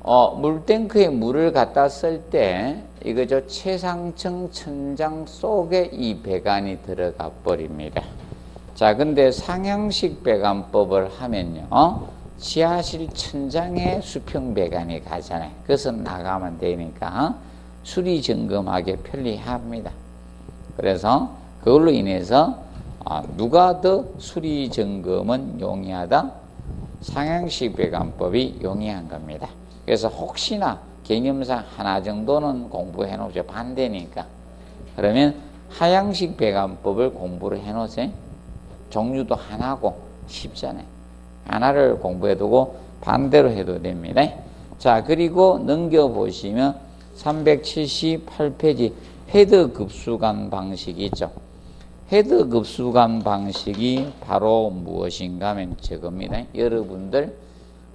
물탱크에 물을 갖다 쓸 때 이거죠, 최상층 천장 속에 이 배관이 들어가 버립니다. 자, 근데 상향식 배관법을 하면요, 지하실 천장에 수평 배관이 가잖아요. 그래서 나가면 되니까 수리 점검하기 편리합니다. 그래서 그걸로 인해서 누가 더 수리 점검은 용이하다? 상향식 배관법이 용이한 겁니다. 그래서 혹시나 개념상 하나 정도는 공부해 놓으세요. 반대니까. 그러면 하향식 배관법을 공부를 해 놓으세요. 종류도 하나고 쉽잖아요. 하나를 공부해 두고 반대로 해도 됩니다. 자, 그리고 넘겨보시면 378페이지 헤드 급수관 방식이 있죠. 헤드 급수관 방식이 바로 무엇인가 하면 저겁니다. 여러분들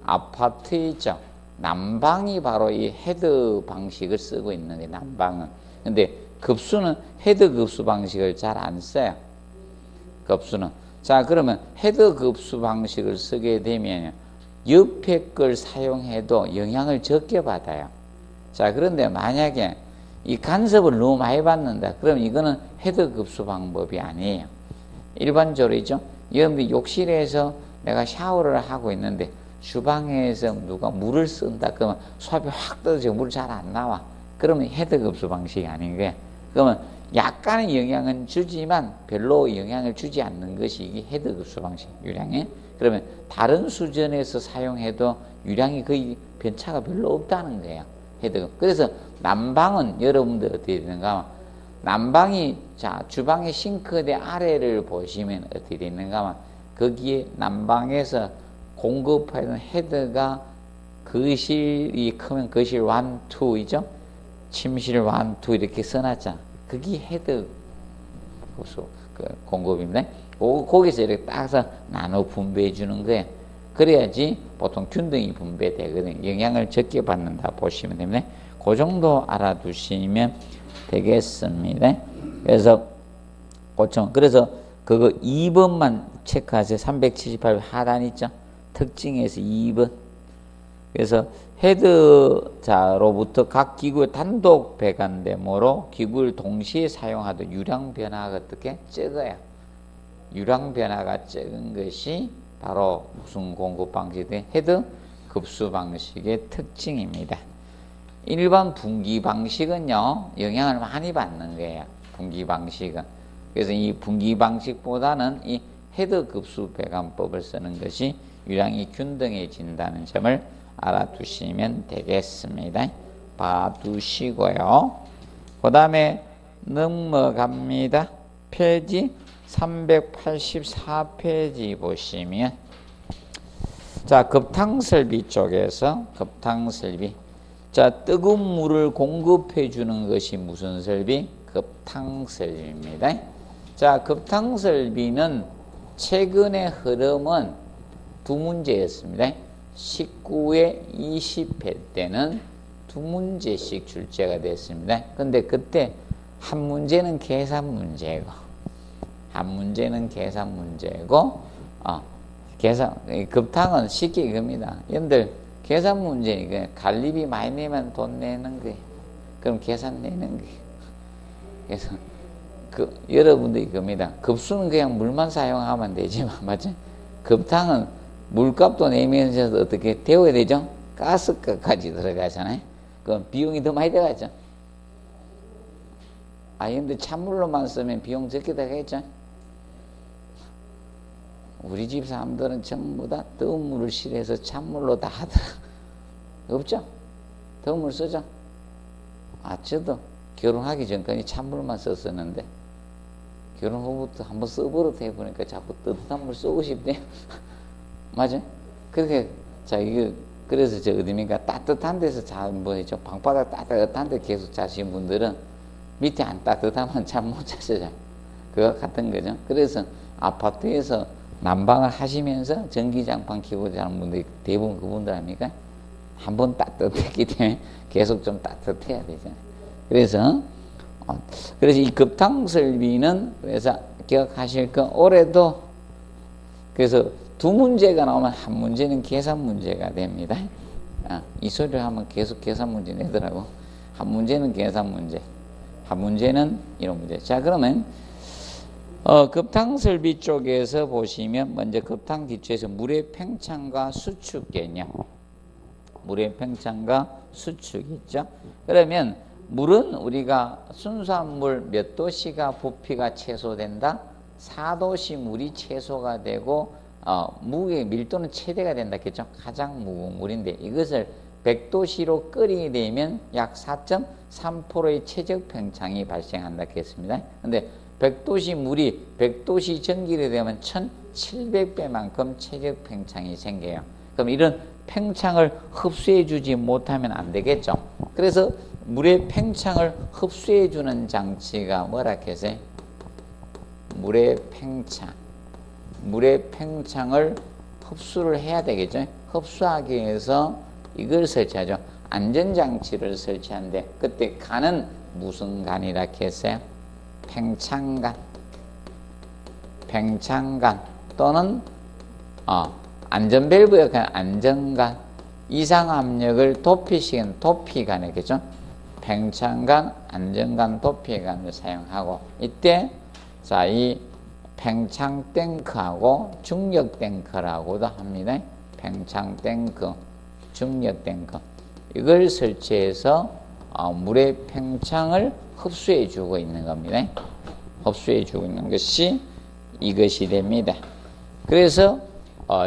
아파트에 있죠. 난방이 바로 이 헤드 방식을 쓰고 있는 게 난방은. 근데 급수는 헤드 급수 방식을 잘 안 써요. 급수는. 자, 그러면 헤드 급수 방식을 쓰게 되면 옆에 걸 사용해도 영향을 적게 받아요. 자, 그런데 만약에 이 간섭을 너무 많이 받는다. 그럼 이거는 헤드 급수 방법이 아니에요. 일반적으로 있죠. 여러분들 욕실에서 내가 샤워를 하고 있는데 주방에서 누가 물을 쓴다. 그러면 수압이 확 떨어지고 물 잘 안 나와. 그러면 헤드 급수 방식이 아닌 거야. 그러면 약간의 영향은 주지만 별로 영향을 주지 않는 것이 이게 헤드 급수 방식 유량에. 그러면 다른 수전에서 사용해도 유량이 거의 변차가 별로 없다는 거예요. 헤드. 그래서 난방은 여러분들 어떻게 되는가 하면, 난방이 주방의 싱크대 아래를 보시면 어떻게 되는가 하면, 거기에 난방에서 공급하는 헤드가 거실이 크면 거실 1, 2이죠. 침실 1, 2 이렇게 써놨잖아. 그게 헤드 공급입니다. 거기서 이렇게 따서 나눠 분배해 주는 거예요. 그래야지 보통 균등히 분배되거든요. 영향을 적게 받는다 보시면 됩니다. 그 정도 알아두시면 되겠습니다. 그래서 그래서 그거 2번만 체크하세요. 378 하단 있죠? 특징에서 2번. 그래서 헤드자로부터 각 기구의 단독 배관 데모로 기구를 동시에 사용하던 유량 변화가 어떻게 적어요. 유량 변화가 적은 것이 바로 무슨 공급 방식의 헤드 급수 방식의 특징입니다. 일반 분기 방식은요, 영향을 많이 받는 거예요. 분기 방식은. 그래서 이 분기 방식보다는 이 헤드 급수 배관법을 쓰는 것이 유량이 균등해진다는 점을 알아두시면 되겠습니다. 봐두시고요. 그 다음에 넘어갑니다. 페이지 384페이지 보시면, 자, 급탕설비 쪽에서 급탕설비. 자, 뜨거운 물을 공급해 주는 것이 무슨 설비? 급탕설비입니다. 자, 급탕설비는 최근의 흐름은 두 문제였습니다. 19회 20회 때는 두 문제씩 출제가 됐습니다. 근데 그때 한 문제는 계산 문제고, 급탕은 쉽게 이겁니다. 여러분들 계산 문제니까 관리비 많이 내면 돈 내는 거예요. 그럼 계산 내는 거예요. 그래서 여러분들이 이겁니다. 급수는 그냥 물만 사용하면 되지만, 맞죠? 급탕은 물값도 내면서 어떻게 데워야 되죠? 가스값까지 들어가잖아요. 그럼 비용이 더 많이 들어가죠. 근데 찬물로만 쓰면 비용 적게 들어가겠죠? 우리 집 사람들은 전부 다 뜨거운 물을 싫어해서 찬물로 다 하더라. 없죠? 뜨거운 물 쓰죠? 저도 결혼하기 전까지 찬물만 썼었는데, 결혼 후부터 한번 써버릇 해보니까 자꾸 뜨뜻한 물 쓰고 싶네요. 맞아? 그렇게, 그래서 어디입니까? 따뜻한 데서 방바닥 따뜻한 데 계속 자신 분들은 밑에 안 따뜻하면 잠 못 자시죠. 그거 같은 거죠. 그래서 아파트에서 난방을 하시면서 전기장판 켜고 자는 분들이 대부분 그분들 아닙니까? 한번 따뜻했기 때문에 계속 좀 따뜻해야 되잖아요. 그래서 이 급탕설비는, 그래서 기억하실 거, 올해도, 그래서 두 문제가 나오면 한 문제는 계산 문제가 됩니다. 이 소리를 하면 계속 계산 문제 내더라고. 한 문제는 계산 문제, 한 문제는 이런 문제. 자, 그러면 급탕설비 쪽에서 보시면 먼저 급탕 기초에서 물의 팽창과 수축 개념, 물의 팽창과 수축이 있죠. 그러면 물은 우리가 순수한 물 몇 도씨가 부피가 최소된다? 4도씨 물이 최소가 되고 무게 밀도는 최대가 된다 했죠. 가장 무거운 물인데 이것을 100도씨로 끓이게 되면 약 4.3%의 최적 팽창이 발생한다 했습니다. 근데 100도씨 물이 100도씨 전기를 되면 1700배만큼 최적 팽창이 생겨요. 그럼 이런 팽창을 흡수해 주지 못하면 안 되겠죠. 그래서 물의 팽창을 흡수해 주는 장치가 뭐라 했어요? 물의 팽창을 흡수를 해야 되겠죠. 흡수하기 위해서 이걸 설치하죠. 안전장치를 설치하는데, 그때 간은 무슨 간이라 했어요? 팽창간 또는 안전밸브 역할 안전간, 이상압력을 도피시키는 도피간이겠죠. 팽창간, 안전간, 도피간을 사용하고, 이때 이 팽창 탱크하고 중력 탱크라고도 합니다. 팽창 탱크, 중력 탱크, 이걸 설치해서 물의 팽창을 흡수해 주고 있는 겁니다. 흡수해 주고 있는 것이 이것이 됩니다. 그래서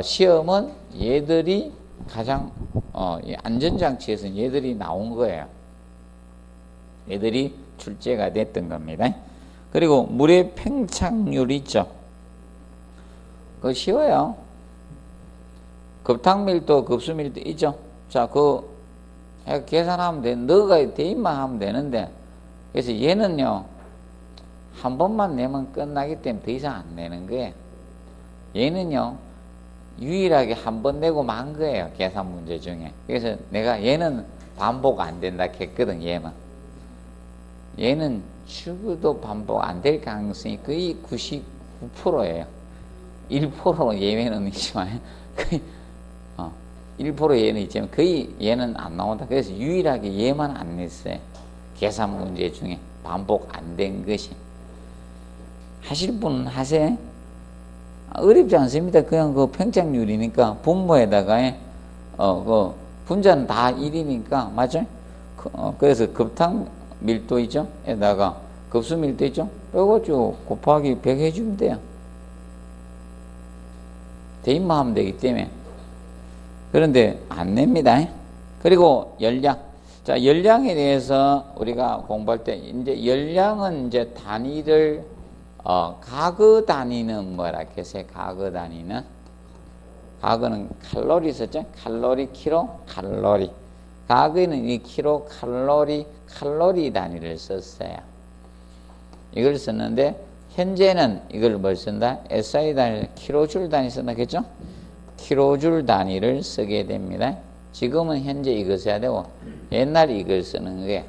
시험은 얘들이 가장 안전장치에서 얘들이 나온 거예요. 얘들이 출제가 됐던 겁니다. 그리고 물의 팽창률 있죠. 그거 쉬워요. 급탕밀도, 급수밀도 있죠. 자, 계산하면 돼. 너가 대입만 하면 되는데, 그래서 얘는요, 한 번만 내면 끝나기 때문에 더 이상 안 내는 거예요. 얘는요, 유일하게 한 번 내고 만 거예요. 계산 문제 중에. 그래서 내가 얘는 반복 안 된다 했거든, 얘는 죽어도 반복 안 될 가능성이 거의 99%예요. 1% 예외는 있지만, 거의, 1% 얘는 있지만 거의 얘는 안 나온다. 그래서 유일하게 얘만 안 냈어요. 계산 문제 중에 반복 안 된 것이. 하실 분은 하세요. 어렵지 않습니다. 그냥 그 평착률이니까 분모에다가 그 분자는 다 1이니까 맞죠? 그래서 급탕 밀도 있죠? 에다가 급수 밀도 있죠? 빼가지고 곱하기 100 해주면 돼요. 대입만 하면 되기 때문에. 그런데 안 냅니다. 그리고 열량. 자, 열량에 대해서 우리가 공부할 때 이제 열량은 이제 단위를 가그 단위는 뭐라 했어요? 가그 단위는 가그는 칼로리 썼죠? 칼로리 킬로 칼로리. 가그는 이 킬로 칼로리 단위를 썼어요. 이걸 썼는데 현재는 이걸 뭘 쓴다? SI 단위 킬로줄 단위 쓴다겠죠? 킬로줄 단위를 쓰게 됩니다. 지금은 현재 이거 써야 되고 옛날에 이걸 쓰는 거예요.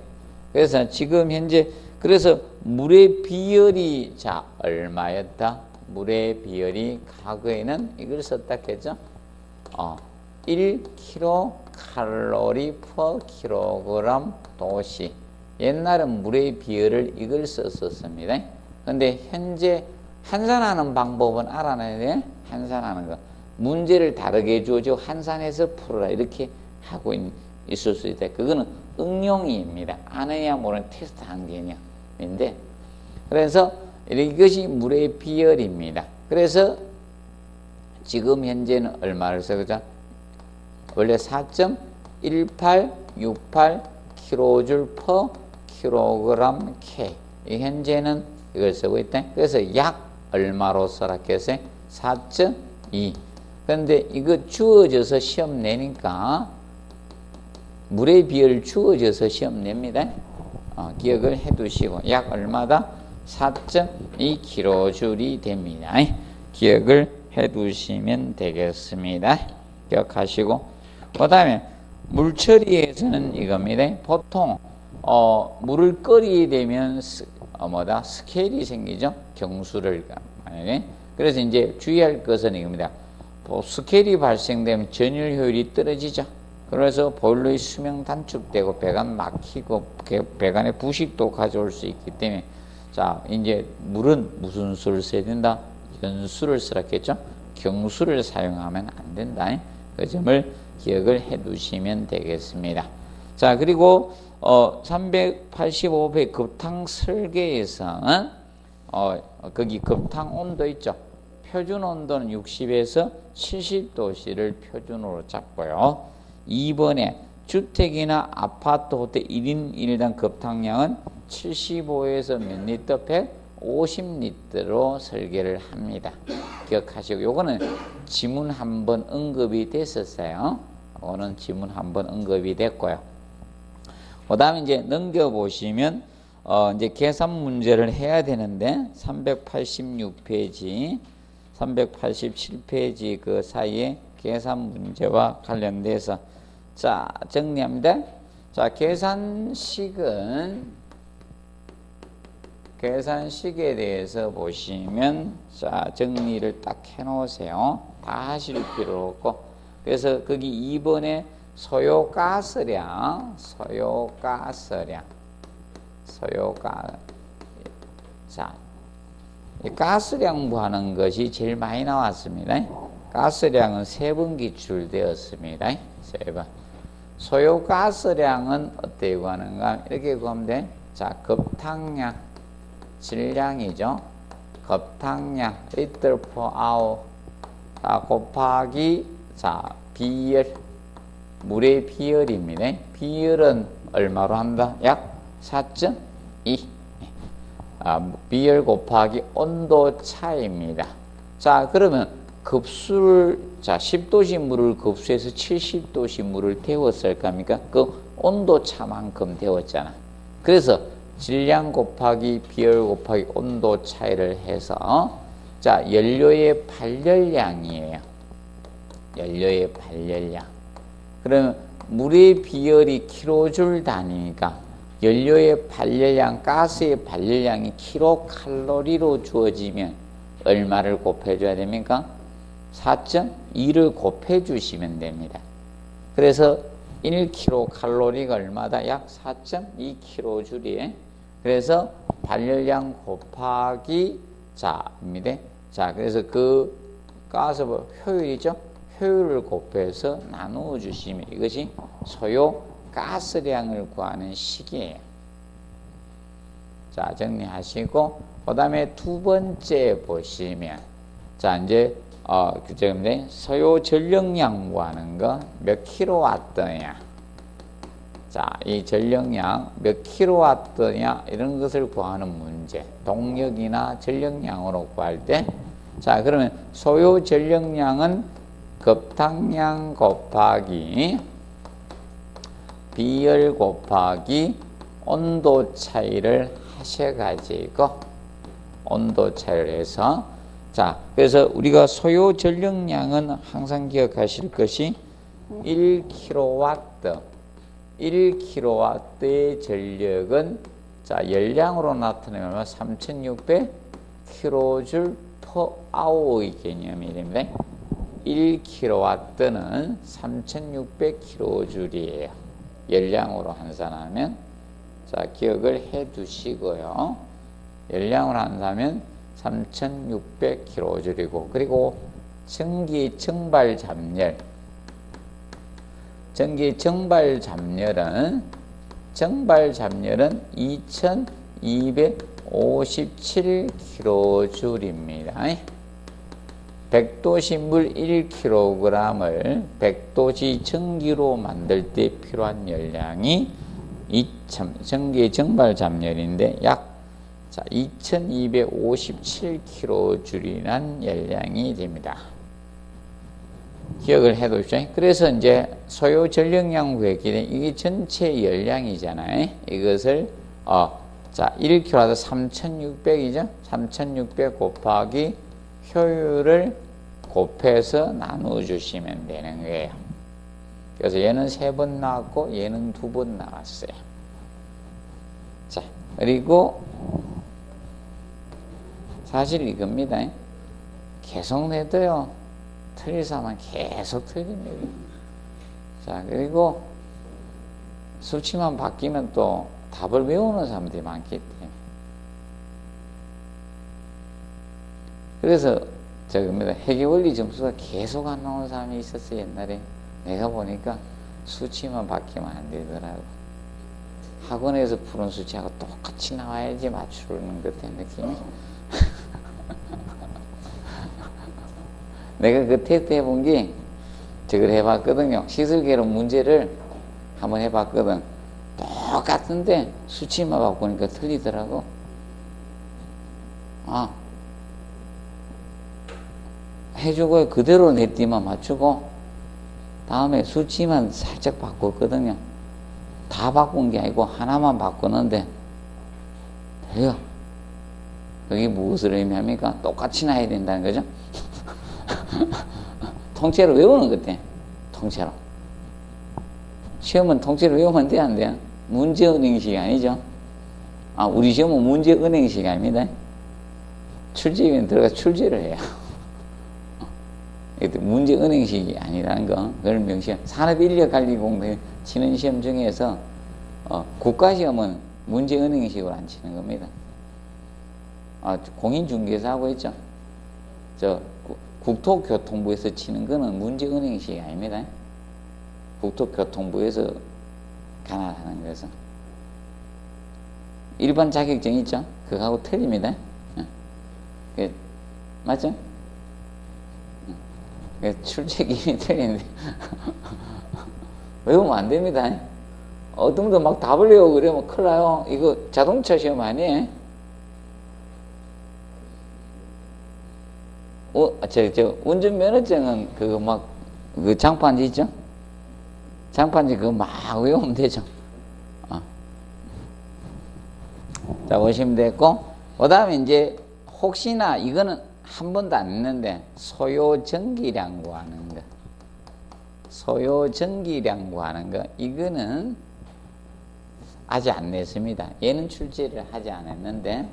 그래서 지금 현재 그래서 물의 비율이 자 얼마였다? 물의 비율이 과거에는 이걸 썼다 했죠? 1kcal per kg 도시. 옛날은 물의 비율을 이걸 썼었습니다. 근데 현재 환산하는 방법은 알아내야 돼. 환산하는 거. 문제를 다르게 해주죠. 환산해서 풀어라. 이렇게 하고 있을 수 있다. 그거는 응용입니다. 아느냐 모르는 테스트한 개념인데. 그래서 이것이 물의 비율입니다. 그래서 지금 현재는 얼마를 써보자. 원래 4.1868 kJ per kg K. 현재는 이걸 쓰고 있다. 그래서 약 얼마로 써라 했어요? 4.2. 그런데 이거 주어져서 시험 내니까 물의 비율 주어져서 시험 냅니다. 기억을 해 두시고 약 얼마다? 4.2kJ이 됩니다. 기억을 해 두시면 되겠습니다. 기억하시고 그 다음에 물 처리에서는 이겁니다. 보통 물을 끓이게 되면 스케일이 생기죠. 경수를 만약에. 그래서 이제 주의할 것은 이겁니다. 스케일이 발생되면 전율 효율이 떨어지죠. 그래서 보일러의 수명 단축되고 배관 막히고 배관에 부식도 가져올 수 있기 때문에 자 이제 물은 무슨 수를 써야 된다? 연수를 쓰라겠죠. 경수를 사용하면 안 된다. 그 점을 기억을 해 두시면 되겠습니다. 자 그리고 385배 급탕 설계에서는 거기 급탕 온도 있죠. 표준 온도는 60에서 70도씨를 표준으로 잡고요. 2번에 주택이나 아파트 호텔 1인 1당 급탕량은 75에서 몇 리터? 150리터로 설계를 합니다. 기억하시고 요거는 지문 한번 언급이 됐었어요. 이거는 지문 한번 언급이 됐고요. 그 다음에 이제 넘겨보시면 이제 계산 문제를 해야 되는데 386페이지 387페이지 그 사이에 계산 문제와 관련돼서 자 정리합니다. 자 계산식에 대해서 보시면 자 정리를 딱 해놓으세요. 다 하실 필요 없고 그래서 거기 2번에 소요가스량 자 가스량 구하는 것이 제일 많이 나왔습니다. 가스량은 3번 기출되었습니다. 3번. 소요가스량은 어떻게 구하는가? 이렇게 구하면 돼. 자, 급탕량, 질량이죠. 급탕량, 리터 per hour. 자, 곱하기, 자, 비열. 물의 비열입니다. 비열은 얼마로 한다? 약 4.2. 비열 곱하기 온도 차입니다. 자, 그러면 급수를, 자, 10도씨 물을 급수해서 70도씨 물을 데웠을 겁니까? 그 온도 차만큼 데웠잖아. 그래서 질량 곱하기 비열 곱하기 온도 차이를 해서, 자, 연료의 발열량이에요. 연료의 발열량. 그러면 물의 비열이 킬로줄 단위니까 연료의 발열량, 가스의 발열량이 킬로칼로리로 주어지면 얼마를 곱해줘야 됩니까? 4.2를 곱해주시면 됩니다. 그래서 1kcal가 얼마다? 약 4.2kJ이에요. 그래서 발열량 곱하기 자입니다. 자, 그래서 그 가스 효율이죠. 효율을 곱해서 나누어 주시면 이것이 소요 가스량을 구하는 식이에요. 자, 정리하시고 그 다음에 두 번째 보시면 자, 이제 규정인데 소요 전력량 구하는 거 몇 킬로와트냐. 자, 이 전력량 몇 킬로와트냐 이런 것을 구하는 문제. 동력이나 전력량으로 구할 때 자, 그러면 소요 전력량은 급탕량 곱하기 비열 곱하기 온도 차이를 하셔가지고 온도 차이를 해서 자, 그래서 우리가 소요 전력량은 항상 기억하실 것이 1kW 1kW의 전력은 자, 열량으로 나타내면 3600kJ/h의 개념이 됩니다. 1kW는 3600kJ이에요. 열량으로 환산하면 자, 기억을 해 두시고요. 열량으로 환산하면 3600kJ이고 그리고 전기 증발 잡열 정발 잡열은 2257kJ입니다. 100도씨 물 1kg을 100도씨 전기로 만들 때 필요한 열량이 전기 정발 잡열인데 약 2257kJ이란 열량이 됩니다. 기억을 해 두십시오. 그래서 이제 소요 전력량 구했기 때문에 이게 전체 열량이잖아요. 이것을 자, 1kW 3600이죠. 3600 곱하기 효율을 곱해서 나누어 주시면 되는 거예요. 그래서 얘는 3번 나왔고 얘는 2번 나왔어요. 자, 그리고 사실 이겁니다. 계속 내도요. 틀리사만 계속 틀립니다. 자, 그리고 수치만 바뀌면 또 답을 외우는 사람들이 많기 때문에. 그래서 저겁니다. 회계원리 점수가 계속 안 나오는 사람이 있었어요. 옛날에 내가 보니까 수치만 바뀌면 안 되더라고. 학원에서 푸는 수치하고 똑같이 나와야지 맞추는 것 같은 느낌이. 내가 그 테스트 해본 게 저걸 해봤거든요. 시설계로 문제를 한번 해봤거든. 똑같은데 수치만 바꾸니까 틀리더라고. 해주고 그대로 냈더니만 맞추고 다음에 수치만 살짝 바꿨거든요. 다 바꾼 게 아니고 하나만 바꾸는데 돼요. 그게 무엇을 의미합니까? 똑같이 나야 된다는 거죠. 통째로 외우는 것 같아. 통째로. 시험은 통째로 외우면 돼, 안 돼? 문제은행식이 아니죠. 우리 시험은 문제은행식이 아닙니다. 출제위원 들어가 출제를 해요. 문제은행식이 아니라는 거, 그걸 명시해. 산업인력관리공단 치는 시험 중에서 국가시험은 문제은행식으로 안 치는 겁니다. 공인중개사하고 있죠. 국토교통부에서 치는 거는 문제은행식이 아닙니다. 국토교통부에서 관할하는 것은 일반 자격증 있죠? 그거하고 틀립니다. 맞죠? 출제기이 틀린데 외우면 안 됩니다. 어떤 분들 막 답을 외우고 그러면 큰일 나요. 이거 자동차 시험 아니에요? 운전면허증은 그거 막 그 장판지 있죠? 장판지 그거 막 외우면 되죠. 자, 보시면 됐고, 그 다음에 이제 혹시나 이거는 한 번도 안 했는데 소요 전기량 구하는 거. 소요 전기량 구하는 거. 이거는 아직 안 냈습니다. 얘는 출제를 하지 않았는데.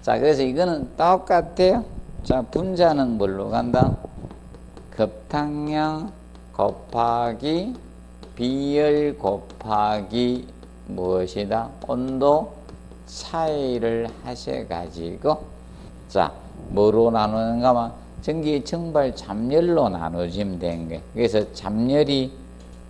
자, 그래서 이거는 똑같아요. 자, 분자는 뭘로 간다? 급탕량 곱하기 비열 곱하기 무엇이다? 온도 차이를 하셔가지고 자 뭐로 나누는가만 전기 정발 잡열로 나누어지면 되는 거예요. 그래서 잡열이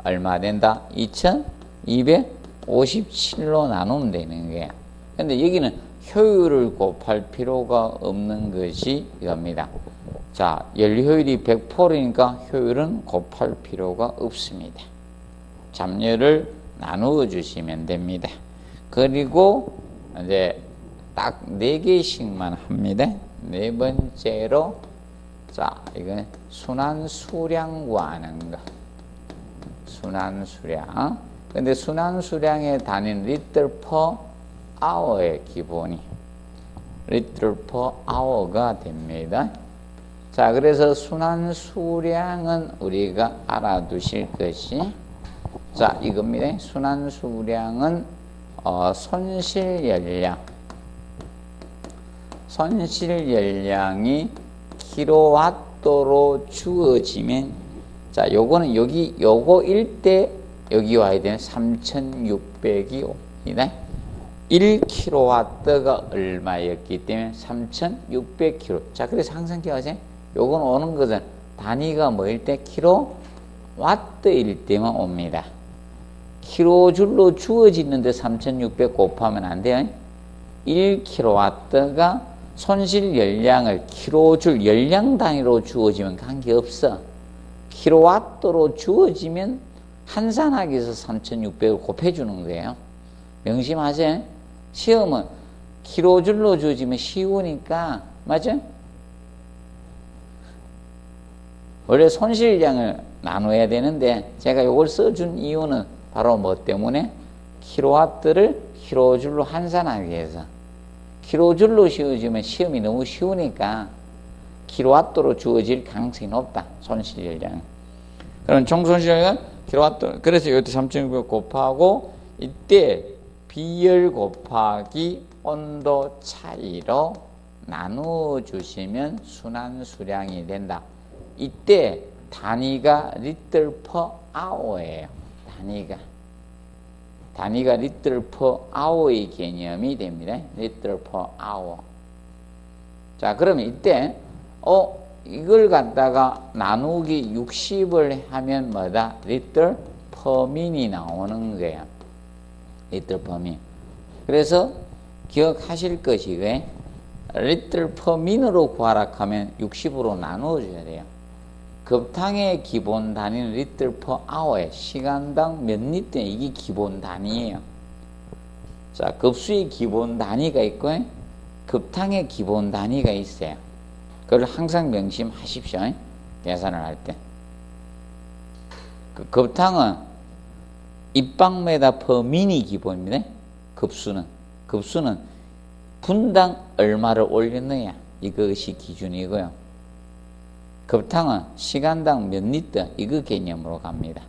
얼마 된다? 2257로 나누면 되는 거예요. 근데 여기는 효율을 곱할 필요가 없는 것이 이겁니다. 자, 연료효율이 100%니까 효율은 곱할 필요가 없습니다. 잡열을 나누어 주시면 됩니다. 그리고 이제 딱 4개씩만 합니다. 네 번째로 자, 이건 순환수량 구하는 거. 순환수량. 근데 순환수량의 단위는 리터 퍼 아워의 기본이 리터 퍼 아워가 됩니다. 자, 그래서 순환수량은 우리가 알아두실 것이 자, 이겁니다. 순환수량은 손실열량이 킬로와트로 주어지면 자, 요거는 요거일 때 여기 와야 되는 3600이 옵니다. 1kW가 얼마였기 때문에 3600kW. 자, 그래서 항상 기억하세요. 요건 오는 것은 단위가 뭐일 때? 킬로와트일 때만 옵니다. 킬로줄로 주어지는데 3600 곱하면 안 돼요. 1kW가 손실 열량을 킬로줄 열량 단위로 주어지면 관계없어. 킬로와트로 주어지면 한산하기 위해서 3600을 곱해주는 거예요. 명심하세요. 시험은 킬로줄로 주어지면 쉬우니까, 맞죠? 원래 손실량을 나눠야 되는데 제가 이걸 써준 이유는 바로 뭐 때문에? 킬로와트를 킬로줄로 환산하기 위해서. 킬로줄로 주어지면 시험이 너무 쉬우니까 킬로와트로 주어질 가능성이 높다. 손실열량. 그럼 총손실량은 킬로와트. 그래서 이것도 3600 곱하고 이때 비열 곱하기 온도 차이로 나누어 주시면 순환수량이 된다. 이때 단위가 리터 퍼 아워예요. 단위가 리터 퍼 아워의 개념이 됩니다. 리터 퍼 아워. 자, 그러면 이때 이걸 갖다가 나누기 60을 하면 뭐다? 리터 퍼 민이 나오는 거예요. 리터 퍼 민. 그래서 기억하실 것이 왜? 리터 퍼 민으로 구하라 하면 60으로 나누어 줘야 돼요. 급탕의 기본 단위는 리터 퍼 아워에 시간당 몇 리터 이게 기본 단위예요. 자, 급수의 기본 단위가 있고 급탕의 기본 단위가 있어요. 그걸 항상 명심하십시오. 계산을 할 때. 그 급탕은 입방메다 퍼 민이 기본입니다. 급수는 분당 얼마를 올렸느냐 이것이 기준이고요. 급탕은 시간당 몇 리터 이거 개념으로 갑니다.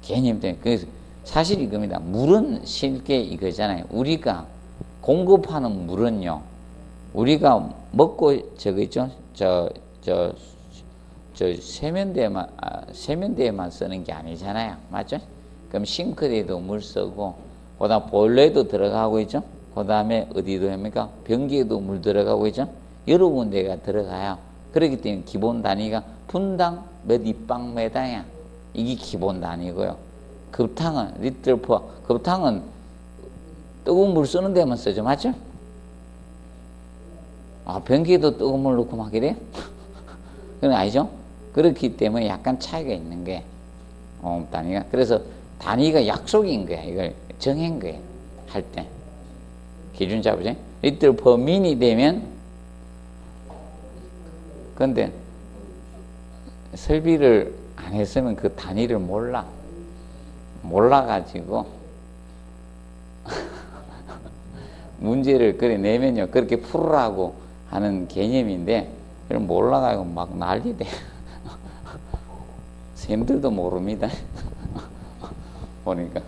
개념 때문에. 그래서 사실 이겁니다. 물은 실게 이거잖아요. 우리가 공급하는 물은요. 우리가 먹고 저거 있죠? 세면대에만 쓰는 게 아니잖아요. 맞죠? 그럼 싱크대에도 물 쓰고 그다음 보일러에도 들어가고 있죠? 그다음에 어디도 합니까? 변기에도 물 들어가고 있죠? 여러 군데가 들어가요. 그렇기 때문에 기본 단위가 분당 몇 입방메다야. 이게 기본 단위고요. 급탕은 리터 퍼. 급탕은 뜨거운 물 쓰는 데만 쓰죠. 맞죠? 변기에도 뜨거운 물 넣고 막 이래요? 그건 아니죠? 그렇기 때문에 약간 차이가 있는 게 단위가. 그래서 단위가 약속인 거야. 이걸 정한 거예요. 할 때. 기준 잡으죠? 리터 퍼 민이 되면 근데 설비를 안 했으면 그 단위를 몰라가지고 문제를 그래 내면요 그렇게 풀으라고 하는 개념인데 그럼 몰라가지고 막 난리돼. 쌤들도 모릅니다. 보니까.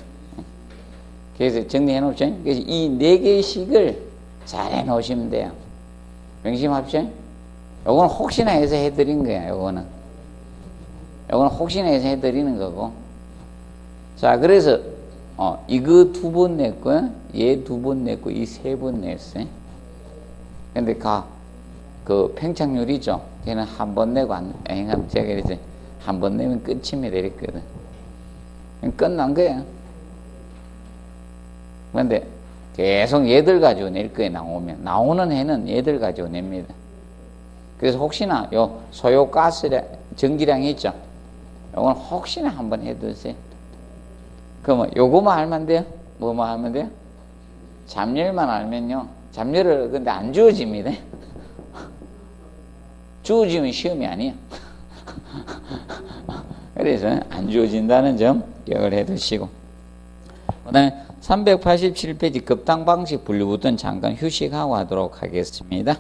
그래서 정리해 놓죠. 그래서 이 4개씩을 잘 해 놓으시면 돼요. 명심합시오. 요거는 혹시나 해서 해드린 거야. 요거는 혹시나 해서 해드리는 거고. 자, 그래서 이거 2번 냈고요. 얘 2번 냈고 이 3번 냈어요. 근데 그 팽창률이죠. 걔는 한 번 내고 행하면 제가 그랬지. 한 번 내면 끝입니다. 이랬거든. 끝난 거야. 근데 계속 얘들 가지고 낼 거예요. 나오는 해는 얘들 가지고 냅니다. 그래서 혹시나 요 소요 가스량 전기량 있죠. 요건 혹시나 한번 해두세요. 그러면 요거만 알면 돼요? 뭐만 알면 돼요? 잡열만 알면요. 잡열을 근데 안 주어집니다. 주어지면 시험이 아니에요. 그래서 안 주어진다는 점 기억을 해두시고. 그 다음에 387페이지 급당 방식 분류부터는 잠깐 휴식하고 하도록 하겠습니다.